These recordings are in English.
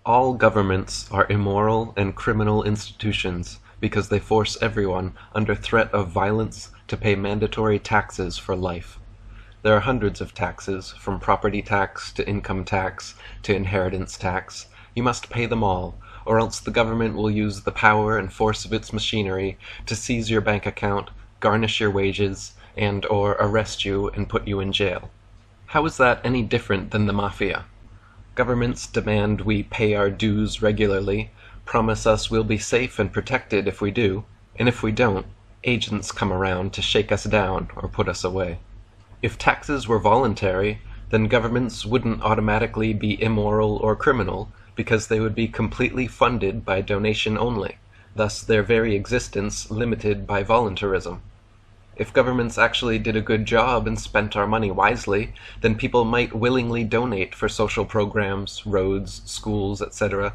All governments are immoral and criminal institutions because they force everyone, under threat of violence, to pay mandatory taxes for life. There are hundreds of taxes, from property tax to income tax to inheritance tax. You must pay them all, or else the government will use the power and force of its machinery to seize your bank account, garnish your wages, and/or arrest you and put you in jail. How is that any different than the mafia? Governments demand we pay our dues regularly, promise us we'll be safe and protected if we do, and if we don't, agents come around to shake us down or put us away. If taxes were voluntary, then governments wouldn't automatically be immoral or criminal, because they would be completely funded by donation only, thus their very existence limited by voluntarism. If governments actually did a good job and spent our money wisely, then people might willingly donate for social programs, roads, schools, etc.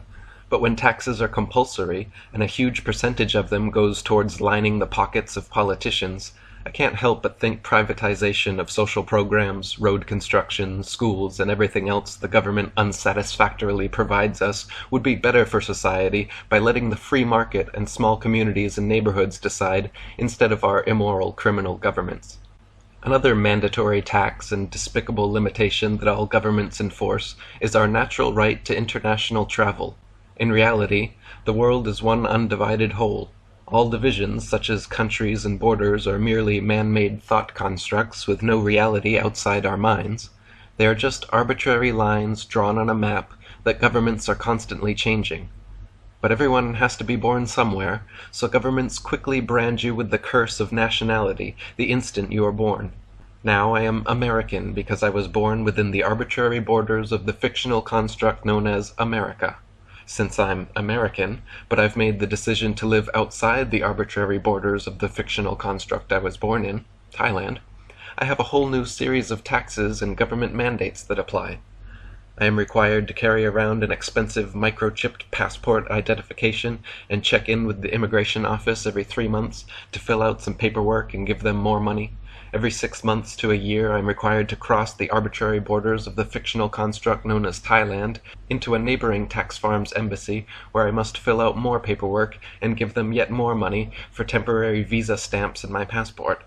But when taxes are compulsory, and a huge percentage of them goes towards lining the pockets of politicians, I can't help but think privatization of social programs, road construction, schools, and everything else the government unsatisfactorily provides us would be better for society by letting the free market and small communities and neighborhoods decide instead of our immoral criminal governments. Another mandatory tax and despicable limitation that all governments enforce is our natural right to international travel. In reality, the world is one undivided whole. All divisions, such as countries and borders, are merely man-made thought constructs with no reality outside our minds. They are just arbitrary lines drawn on a map that governments are constantly changing. But everyone has to be born somewhere, so governments quickly brand you with the curse of nationality the instant you are born. Now I am American because I was born within the arbitrary borders of the fictional construct known as America. Since I'm American, but I've made the decision to live outside the arbitrary borders of the fictional construct I was born in, Thailand, I have a whole new series of taxes and government mandates that apply. I am required to carry around an expensive microchipped passport identification and check in with the immigration office every 3 months to fill out some paperwork and give them more money. Every 6 months to a year I am required to cross the arbitrary borders of the fictional construct known as Thailand into a neighboring tax farm's embassy, where I must fill out more paperwork and give them yet more money for temporary visa stamps in my passport.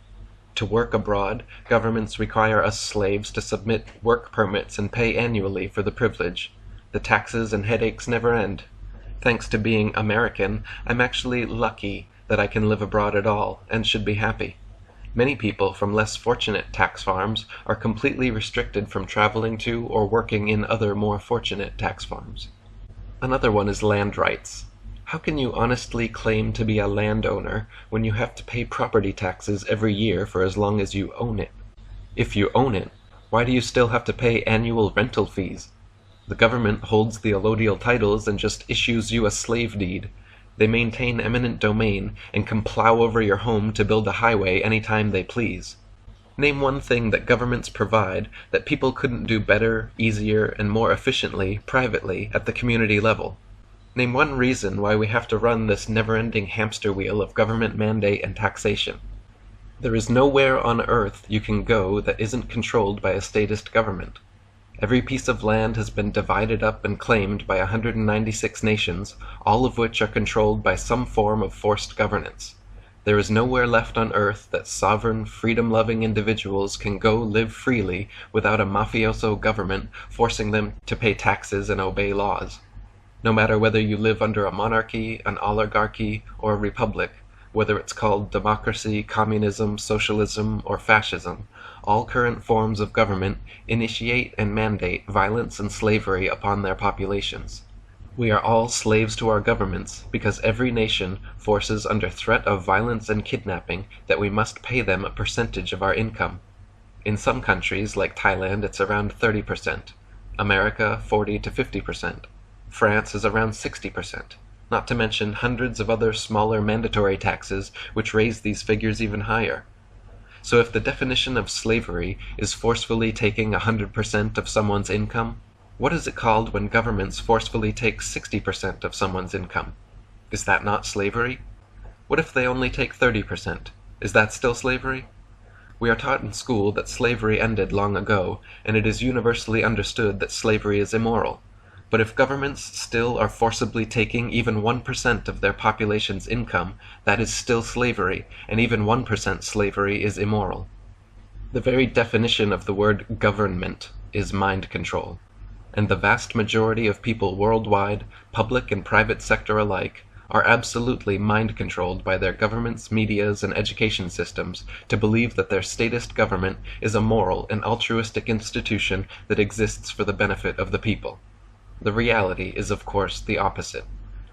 To work abroad, governments require us slaves to submit work permits and pay annually for the privilege. The taxes and headaches never end. Thanks to being American, I'm actually lucky that I can live abroad at all, and should be happy. Many people from less fortunate tax farms are completely restricted from traveling to or working in other more fortunate tax farms. Another one is land rights. How can you honestly claim to be a landowner when you have to pay property taxes every year for as long as you own it? If you own it, why do you still have to pay annual rental fees? The government holds the allodial titles and just issues you a slave deed. They maintain eminent domain and can plow over your home to build a highway any time they please. Name one thing that governments provide that people couldn't do better, easier, and more efficiently privately at the community level. Name one reason why we have to run this never-ending hamster wheel of government mandate and taxation. There is nowhere on earth you can go that isn't controlled by a statist government. Every piece of land has been divided up and claimed by 196 nations, all of which are controlled by some form of forced governance. There is nowhere left on earth that sovereign, freedom-loving individuals can go live freely without a mafioso government forcing them to pay taxes and obey laws. No matter whether you live under a monarchy, an oligarchy, or a republic, whether it's called democracy, communism, socialism, or fascism, all current forms of government initiate and mandate violence and slavery upon their populations. We are all slaves to our governments because every nation forces under threat of violence and kidnapping that we must pay them a percentage of our income. In some countries, like Thailand, it's around 30%. America, 40 to 50%. France is around 60%. Not to mention hundreds of other smaller mandatory taxes which raise these figures even higher. So if the definition of slavery is forcefully taking 100% of someone's income, what is it called when governments forcefully take 60% of someone's income? Is that not slavery? What if they only take 30%? Is that still slavery? We are taught in school that slavery ended long ago, and it is universally understood that slavery is immoral. But if governments still are forcibly taking even 1% of their population's income, that is still slavery, and even 1% slavery is immoral. The very definition of the word government is mind control, and the vast majority of people worldwide, public and private sector alike, are absolutely mind-controlled by their governments, medias, and education systems to believe that their statist government is a moral and altruistic institution that exists for the benefit of the people. The reality is, of course, the opposite.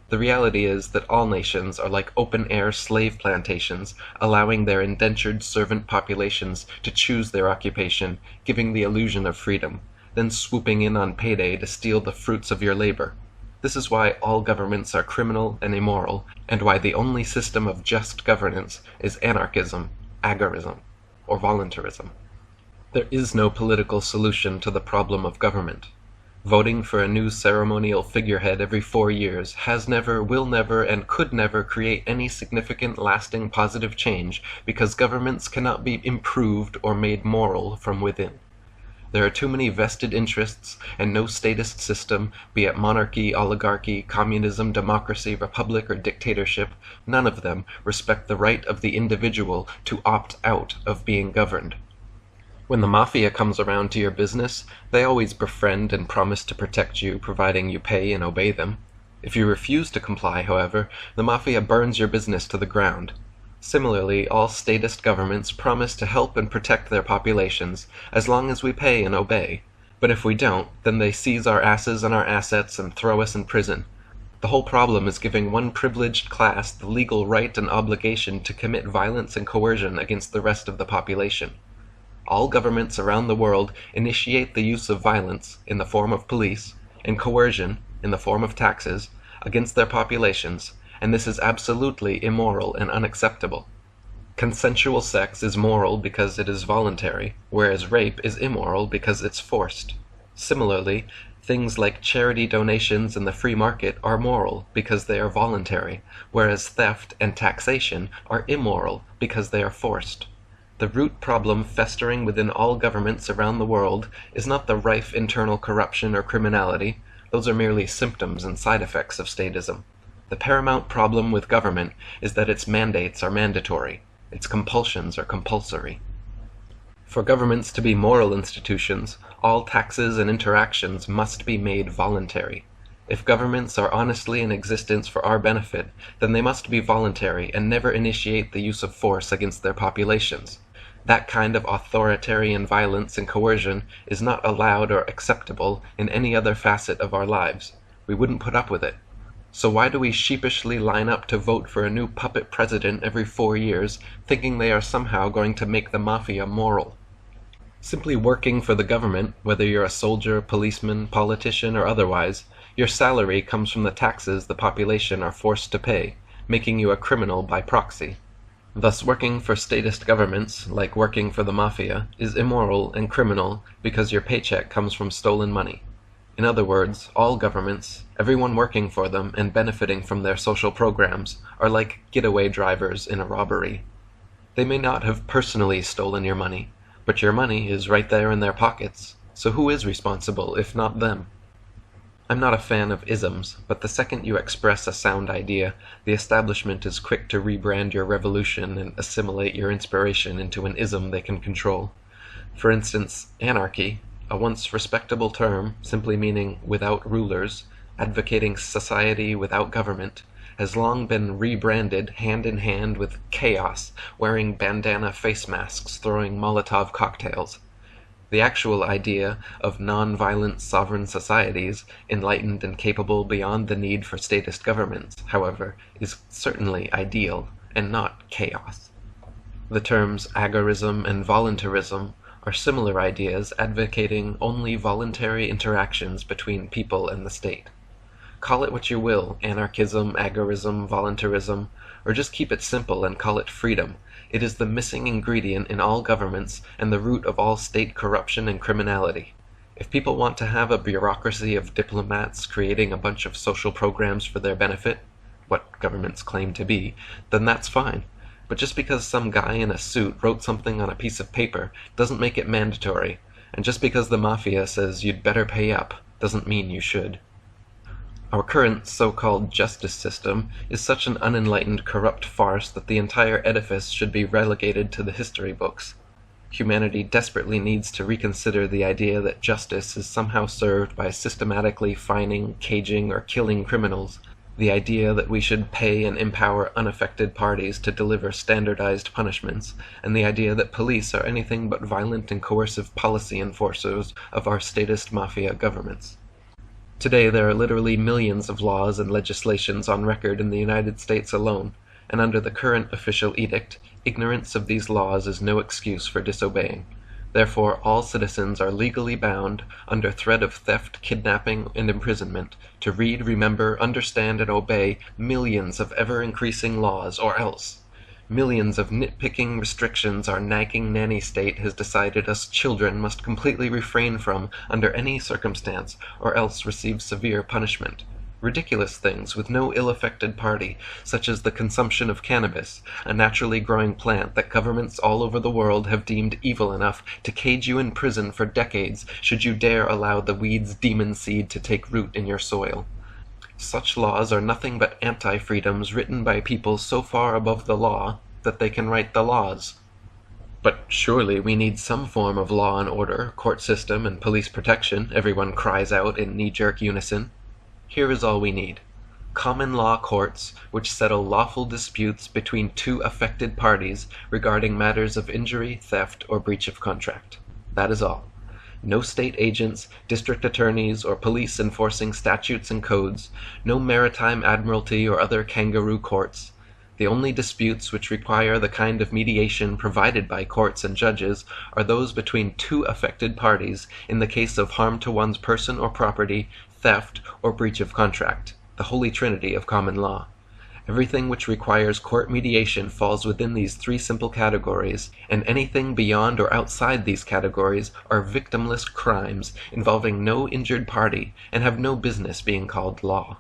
The reality is that all nations are like open-air slave plantations, allowing their indentured servant populations to choose their occupation, giving the illusion of freedom, then swooping in on payday to steal the fruits of your labor. This is why all governments are criminal and immoral, and why the only system of just governance is anarchism, agorism, or voluntarism. There is no political solution to the problem of government. Voting for a new ceremonial figurehead every 4 years has never, will never, and could never create any significant, lasting, positive change because governments cannot be improved or made moral from within. There are too many vested interests, and no statist system, be it monarchy, oligarchy, communism, democracy, republic, or dictatorship, none of them respect the right of the individual to opt out of being governed. When the mafia comes around to your business, they always befriend and promise to protect you, providing you pay and obey them. If you refuse to comply, however, the mafia burns your business to the ground. Similarly, all statist governments promise to help and protect their populations, as long as we pay and obey. But if we don't, then they seize our asses and our assets and throw us in prison. The whole problem is giving one privileged class the legal right and obligation to commit violence and coercion against the rest of the population. All governments around the world initiate the use of violence, in the form of police, and coercion, in the form of taxes, against their populations, and this is absolutely immoral and unacceptable. Consensual sex is moral because it is voluntary, whereas rape is immoral because it's forced. Similarly, things like charity donations in the free market are moral because they are voluntary, whereas theft and taxation are immoral because they are forced. The root problem festering within all governments around the world is not the rife internal corruption or criminality. Those are merely symptoms and side effects of statism. The paramount problem with government is that its mandates are mandatory, its compulsions are compulsory. For governments to be moral institutions, all taxes and interactions must be made voluntary. If governments are honestly in existence for our benefit, then they must be voluntary and never initiate the use of force against their populations. That kind of authoritarian violence and coercion is not allowed or acceptable in any other facet of our lives. We wouldn't put up with it. So why do we sheepishly line up to vote for a new puppet president every 4 years, thinking they are somehow going to make the mafia moral? Simply working for the government, whether you're a soldier, policeman, politician, or otherwise, your salary comes from the taxes the population are forced to pay, making you a criminal by proxy. Thus working for statist governments, like working for the mafia, is immoral and criminal because your paycheck comes from stolen money. In other words, all governments, everyone working for them and benefiting from their social programs, are like getaway drivers in a robbery. They may not have personally stolen your money, but your money is right there in their pockets, so who is responsible if not them? I'm not a fan of isms, but the second you express a sound idea, the establishment is quick to rebrand your revolution and assimilate your inspiration into an ism they can control. For instance, anarchy, a once respectable term simply meaning without rulers, advocating society without government, has long been rebranded hand in hand with chaos, wearing bandana face masks, throwing Molotov cocktails. The actual idea of non-violent sovereign societies, enlightened and capable beyond the need for statist governments, however, is certainly ideal, and not chaos. The terms agorism and voluntarism are similar ideas advocating only voluntary interactions between people and the state. Call it what you will, anarchism, agorism, voluntarism, or just keep it simple and call it freedom. It is the missing ingredient in all governments and the root of all state corruption and criminality. If people want to have a bureaucracy of diplomats creating a bunch of social programs for their benefit, what governments claim to be, then that's fine. But just because some guy in a suit wrote something on a piece of paper doesn't make it mandatory, and just because the mafia says you'd better pay up doesn't mean you should. Our current so-called justice system is such an unenlightened, corrupt farce that the entire edifice should be relegated to the history books. Humanity desperately needs to reconsider the idea that justice is somehow served by systematically fining, caging, or killing criminals, the idea that we should pay and empower unaffected parties to deliver standardized punishments, and the idea that police are anything but violent and coercive policy enforcers of our statist mafia governments. Today there are literally millions of laws and legislations on record in the United States alone, and under the current official edict, ignorance of these laws is no excuse for disobeying. Therefore, all citizens are legally bound, under threat of theft, kidnapping, and imprisonment, to read, remember, understand, and obey millions of ever-increasing laws, or else. Millions of nitpicking restrictions our nagging nanny state has decided us children must completely refrain from under any circumstance, or else receive severe punishment. Ridiculous things with no ill-affected party, such as the consumption of cannabis, a naturally growing plant that governments all over the world have deemed evil enough to cage you in prison for decades should you dare allow the weed's demon seed to take root in your soil. Such laws are nothing but anti-freedoms written by people so far above the law that they can write the laws. But surely we need some form of law and order, court system, and police protection, everyone cries out in knee-jerk unison. Here is all we need. Common law courts which settle lawful disputes between two affected parties regarding matters of injury, theft, or breach of contract. That is all. No state agents, district attorneys, or police enforcing statutes and codes, no maritime admiralty or other kangaroo courts. The only disputes which require the kind of mediation provided by courts and judges are those between two affected parties in the case of harm to one's person or property, theft, or breach of contract, the holy trinity of common law. Everything which requires court mediation falls within these three simple categories, and anything beyond or outside these categories are victimless crimes involving no injured party and have no business being called law.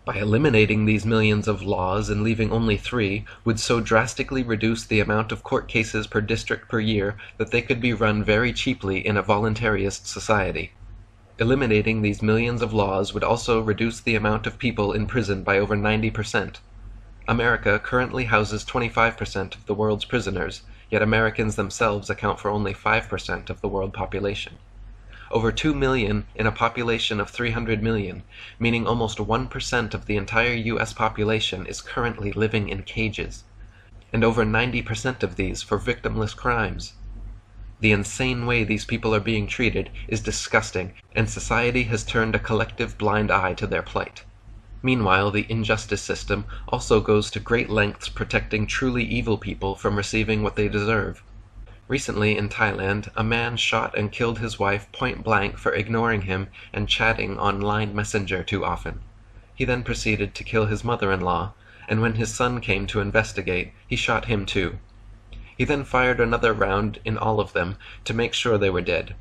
By eliminating these millions of laws and leaving only 3 would so drastically reduce the amount of court cases per district per year that they could be run very cheaply in a voluntarist society. Eliminating these millions of laws would also reduce the amount of people in prison by over 90%. America currently houses 25% of the world's prisoners, yet Americans themselves account for only 5% of the world population. Over 2 million in a population of 300 million, meaning almost 1% of the entire US population is currently living in cages, and over 90% of these for victimless crimes. The insane way these people are being treated is disgusting, and society has turned a collective blind eye to their plight. Meanwhile, the injustice system also goes to great lengths protecting truly evil people from receiving what they deserve. Recently in Thailand, a man shot and killed his wife point blank for ignoring him and chatting on Line Messenger too often. He then proceeded to kill his mother-in-law, and when his son came to investigate, he shot him too. He then fired another round in all of them to make sure they were dead.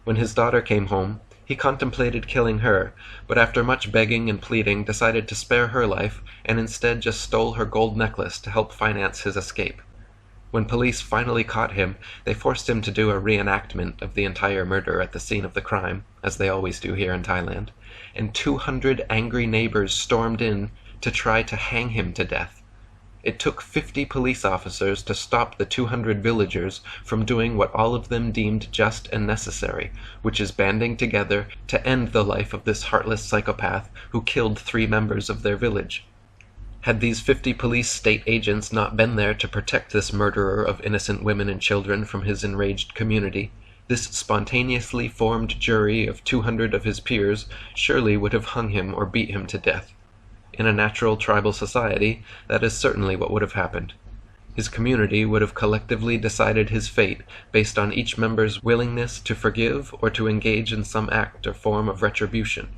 When his daughter came home, he contemplated killing her, but after much begging and pleading decided to spare her life and instead just stole her gold necklace to help finance his escape. When police finally caught him, they forced him to do a reenactment of the entire murder at the scene of the crime, as they always do here in Thailand, and 200 angry neighbors stormed in to try to hang him to death. It took 50 police officers to stop the 200 villagers from doing what all of them deemed just and necessary, which is banding together to end the life of this heartless psychopath who killed 3 members of their village. Had these 50 police state agents not been there to protect this murderer of innocent women and children from his enraged community, This spontaneously formed jury of 200 of his peers surely would have hung him or beat him to death. In a natural tribal society, that is certainly what would have happened. His community would have collectively decided his fate based on each member's willingness to forgive or to engage in some act or form of retribution.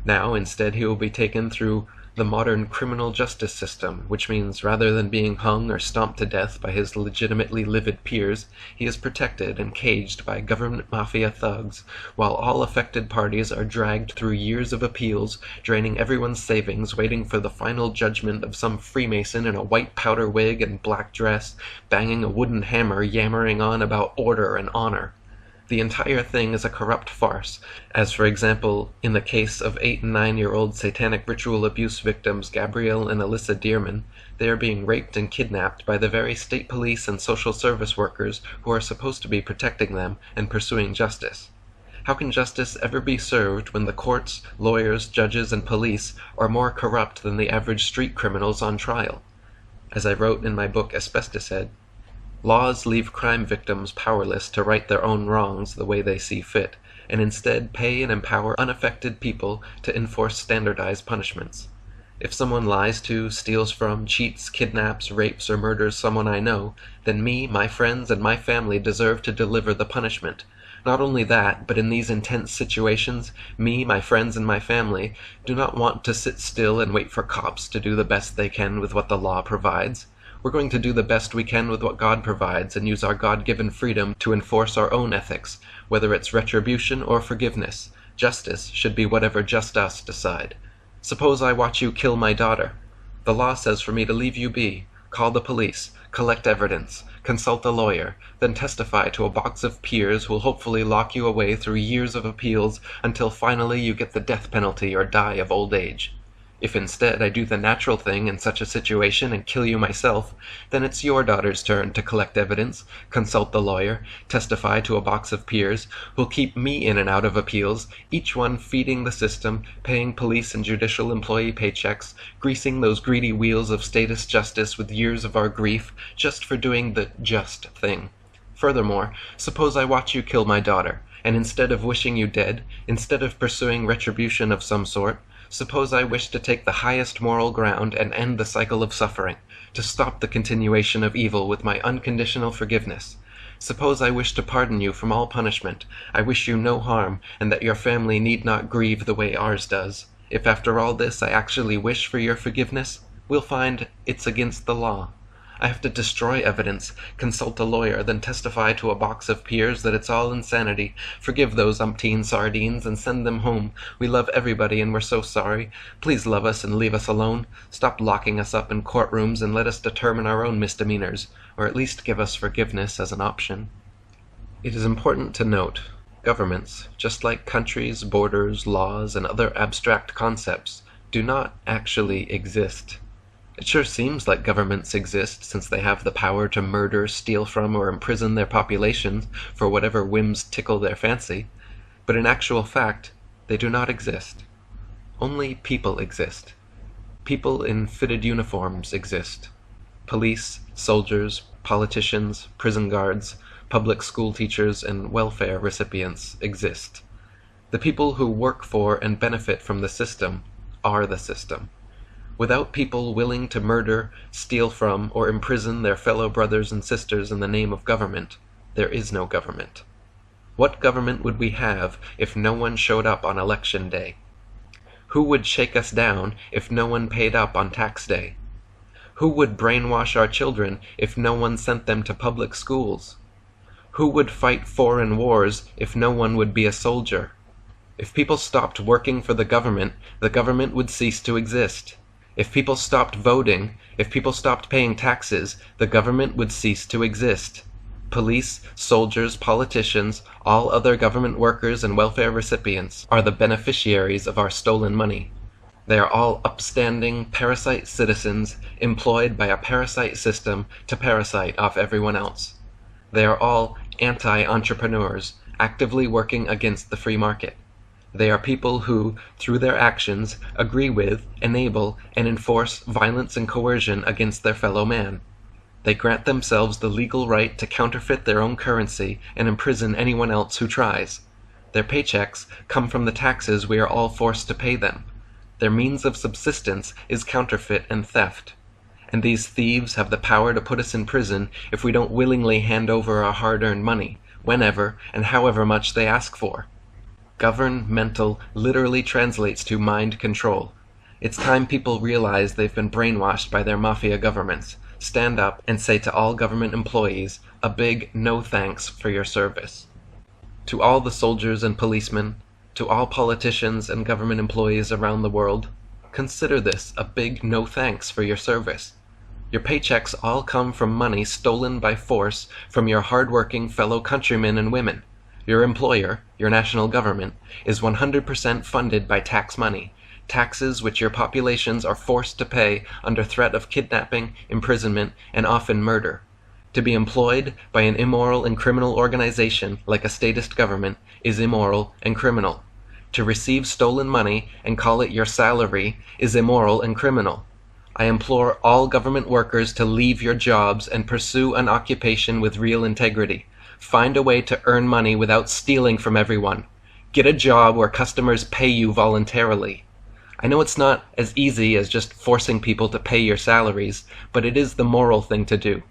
Now, instead, he will be taken through the modern criminal justice system, which means rather than being hung or stomped to death by his legitimately livid peers, he is protected and caged by government mafia thugs, while all affected parties are dragged through years of appeals, draining everyone's savings, waiting for the final judgment of some Freemason in a white powder wig and black dress, banging a wooden hammer, yammering on about order and honor. The entire thing is a corrupt farce, as for example in the case of 8 and 9-year-old satanic ritual abuse victims Gabrielle and Alyssa Dearman. They are being raped and kidnapped by the very state police and social service workers who are supposed to be protecting them and pursuing justice. How can justice ever be served when the courts, lawyers, judges, and police are more corrupt than the average street criminals on trial? As I wrote in my book Asbestos, laws leave crime victims powerless to right their own wrongs the way they see fit, and instead pay and empower unaffected people to enforce standardized punishments. If someone lies to, steals from, cheats, kidnaps, rapes, or murders someone I know, then me, my friends, and my family deserve to deliver the punishment. Not only that, but in these intense situations, me, my friends, and my family do not want to sit still and wait for cops to do the best they can with what the law provides. We're going to do the best we can with what God provides and use our God-given freedom to enforce our own ethics, whether it's retribution or forgiveness. Justice should be whatever just us decide. Suppose I watch you kill my daughter. The law says for me to leave you be, call the police, collect evidence, consult a lawyer, then testify to a box of peers who will hopefully lock you away through years of appeals until finally you get the death penalty or die of old age. If instead I do the natural thing in such a situation and kill you myself, then it's your daughter's turn to collect evidence, consult the lawyer, testify to a box of peers, who'll keep me in and out of appeals, each one feeding the system, paying police and judicial employee paychecks, greasing those greedy wheels of status justice with years of our grief, just for doing the just thing. Furthermore, suppose I watch you kill my daughter, and instead of wishing you dead, instead of pursuing retribution of some sort, suppose I wish to take the highest moral ground and end the cycle of suffering, to stop the continuation of evil with my unconditional forgiveness. Suppose I wish to pardon you from all punishment. I wish you no harm, and that your family need not grieve the way ours does. If after all this I actually wish for your forgiveness, we'll find it's against the law. I have to destroy evidence, consult a lawyer, then testify to a box of peers that it's all insanity. Forgive those umpteen sardines and send them home. We love everybody and we're so sorry. Please love us and leave us alone. Stop locking us up in courtrooms and let us determine our own misdemeanors, or at least give us forgiveness as an option. It is important to note, governments, just like countries, borders, laws, and other abstract concepts, do not actually exist. It sure seems like governments exist since they have the power to murder, steal from, or imprison their populations for whatever whims tickle their fancy, but in actual fact, they do not exist. Only people exist. People in fitted uniforms exist. Police, soldiers, politicians, prison guards, public school teachers, and welfare recipients exist. The people who work for and benefit from the system are the system. Without people willing to murder, steal from, or imprison their fellow brothers and sisters in the name of government, there is no government. What government would we have if no one showed up on election day? Who would shake us down if no one paid up on tax day? Who would brainwash our children if no one sent them to public schools? Who would fight foreign wars if no one would be a soldier? If people stopped working for the government would cease to exist. If people stopped voting, if people stopped paying taxes, the government would cease to exist. Police, soldiers, politicians, all other government workers and welfare recipients are the beneficiaries of our stolen money. They are all upstanding, parasite citizens employed by a parasite system to parasite off everyone else. They are all anti-entrepreneurs, actively working against the free market. They are people who, through their actions, agree with, enable, and enforce violence and coercion against their fellow man. They grant themselves the legal right to counterfeit their own currency and imprison anyone else who tries. Their paychecks come from the taxes we are all forced to pay them. Their means of subsistence is counterfeit and theft. And these thieves have the power to put us in prison if we don't willingly hand over our hard-earned money, whenever and however much they ask for. Governmental literally translates to mind control. It's time people realize they've been brainwashed by their mafia governments. Stand up and say to all government employees a big no thanks for your service. To all the soldiers and policemen, to all politicians and government employees around the world, consider this a big no thanks for your service. Your paychecks all come from money stolen by force from your hard-working fellow countrymen and women. Your employer, your national government, is 100% funded by tax money, taxes which your populations are forced to pay under threat of kidnapping, imprisonment, and often murder. To be employed by an immoral and criminal organization like a statist government is immoral and criminal. To receive stolen money and call it your salary is immoral and criminal. I implore all government workers to leave your jobs and pursue an occupation with real integrity. Find a way to earn money without stealing from everyone. Get a job where customers pay you voluntarily. I know it's not as easy as just forcing people to pay your salaries, but it is the moral thing to do.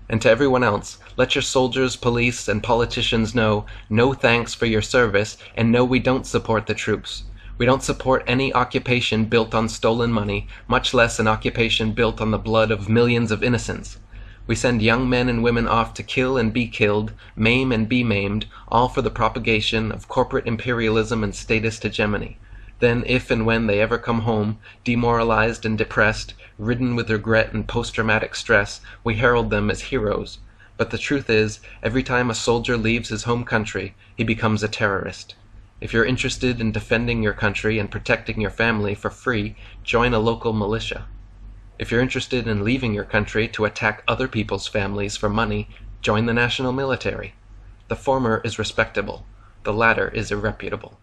And to everyone else, let your soldiers, police, and politicians know no thanks for your service, and no, we don't support the troops. We don't support any occupation built on stolen money, much less an occupation built on the blood of millions of innocents. We send young men and women off to kill and be killed, maim and be maimed, all for the propagation of corporate imperialism and statist hegemony. Then, if and when they ever come home, demoralized and depressed, ridden with regret and post-traumatic stress, we herald them as heroes. But the truth is, every time a soldier leaves his home country, he becomes a terrorist. If you're interested in defending your country and protecting your family for free, join a local militia. If you're interested in leaving your country to attack other people's families for money, join the national military. The former is respectable, the latter is irreputable.